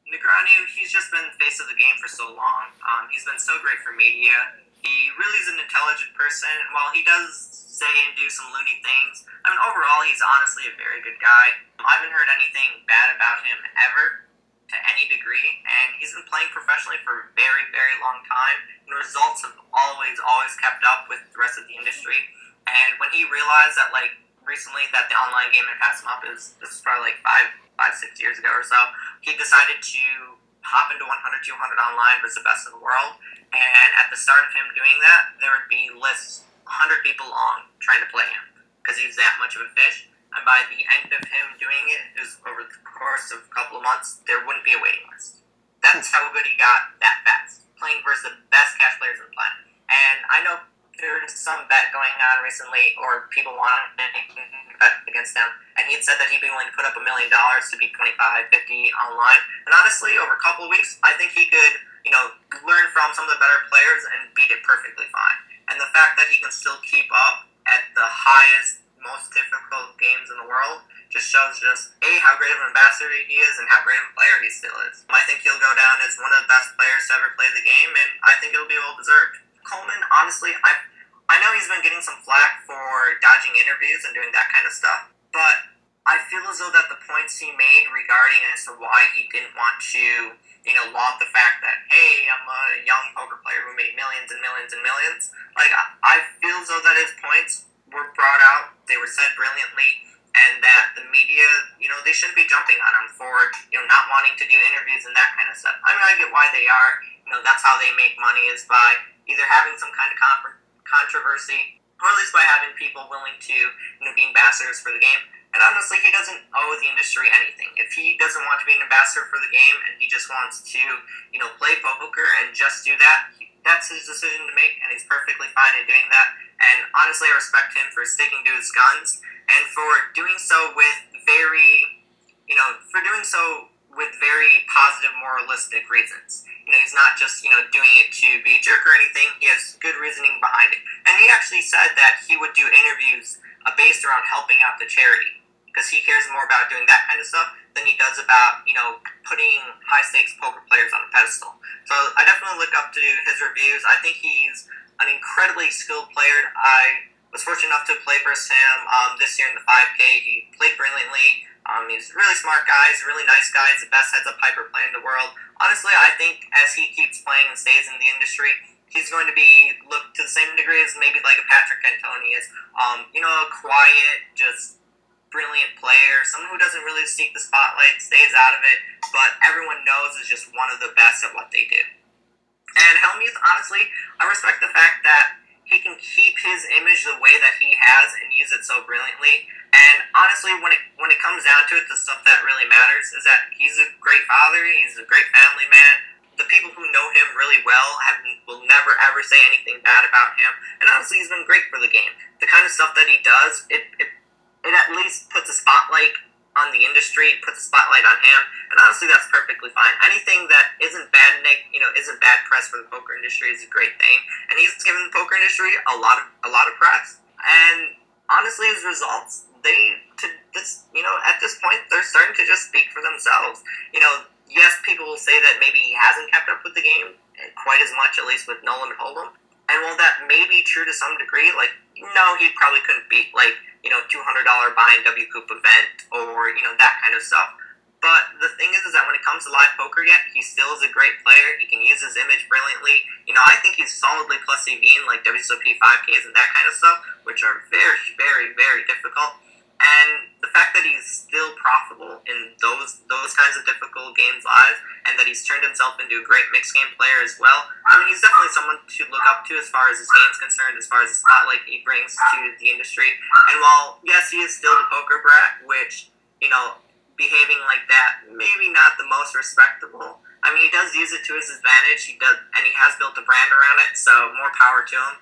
Negreanu, he's just been the face of the game for so long. He's been so great for media. He really is an intelligent person, and while he does say and do some loony things, I mean, overall, he's honestly a very good guy. I haven't heard anything bad about him ever, to any degree, and he's been playing professionally for a very, very long time, and the results have always kept up with the rest of the industry. And when he realized that, like, recently that the online game had passed him up, this was probably like 6 years ago or so, he decided to hop into 100, 200 online was the best in the world. And at the start of him doing that, there would be lists 100 people long trying to play him because he was that much of a fish. And by the end of him doing it, it was over the course of a couple of months, there wouldn't be a waiting list. That's how good he got that fast, playing versus the best cash players on the planet. And I know there's some bet going on recently, or people wanted to bet against him, and he had said that he'd be willing to put up $1 million to be 25, 50 online. And honestly, over a couple of weeks, I think he could, learn from some of the better players and beat it perfectly fine. And the fact that he can still keep up at the highest, most difficult games in the world just shows how great of an ambassador he is and how great of a player he still is. I think he'll go down as one of the best players to ever play the game, and I think it'll be well deserved. Colman, honestly, I know he's been getting some flack for dodging interviews and doing that kind of stuff, but I feel as though that the points he made regarding as to why he didn't want to, laud the fact that, hey, I'm a young poker player who made millions and millions and millions, like, I feel as though that his points were brought out, they were said brilliantly, and that the media, they shouldn't be jumping on him for, not wanting to do interviews and that kind of stuff. I mean, I get why they are. That's how they make money, is by either having some kind of controversy, or at least by having people willing to, be ambassadors for the game. And honestly, he doesn't owe the industry anything. If he doesn't want to be an ambassador for the game and he just wants to, play poker and just do that, that's his decision to make, and he's perfectly fine in doing that. And honestly, I respect him for sticking to his guns and for doing so with very positive, moralistic reasons. He's not just, doing it to be a jerk or anything. He has good reasoning behind it. And he actually said that he would do interviews based around helping out the charity, because he cares more about doing that kind of stuff than he does about, putting high-stakes poker players on a pedestal. So I definitely look up to his reviews. I think he's an incredibly skilled player. I was fortunate enough to play versus him this year in the 5K. He played brilliantly. He's a really smart guy. He's a really nice guy. He's the best heads-up hyper player in the world. Honestly, I think as he keeps playing and stays in the industry, he's going to be looked to the same degree as maybe like a Patrick Cantoni is. A quiet, just brilliant player, someone who doesn't really seek the spotlight, stays out of it, but everyone knows is just one of the best at what they do. And Hellmuth, honestly, I respect the fact that he can keep his image the way that he has and use it so brilliantly. And honestly, when it comes down to it, the stuff that really matters is that he's a great father, he's a great family man. The people who know him really well will never ever say anything bad about him. And honestly, he's been great for the game. The kind of stuff that he does, it at least puts a spotlight on the industry, puts a spotlight on him, and honestly, that's perfectly fine. Anything that isn't bad, isn't bad press for the poker industry is a great thing, and he's given the poker industry a lot of press. And honestly, his results, at this point, they're starting to just speak for themselves. Yes, people will say that maybe he hasn't kept up with the game quite as much, at least with No Limit Hold'em. And while that may be true to some degree, no, he probably couldn't beat, $200 buy-in W-Coop event or, that kind of stuff. But the thing is that when it comes to live poker he still is a great player. He can use his image brilliantly. I think he's solidly plus EV in, WSOP 5Ks and that kind of stuff, which are very, very, very difficult. And the fact that he's still profitable in those kinds of difficult games live, and that he's turned himself into a great mixed game player as well. I mean, he's definitely someone to look up to as far as his game's concerned, as far as the spotlight he brings to the industry. And while, yes, he is still the poker brat, which, behaving like that, maybe not the most respectable. I mean, he does use it to his advantage. He does, and he has built a brand around it, so more power to him.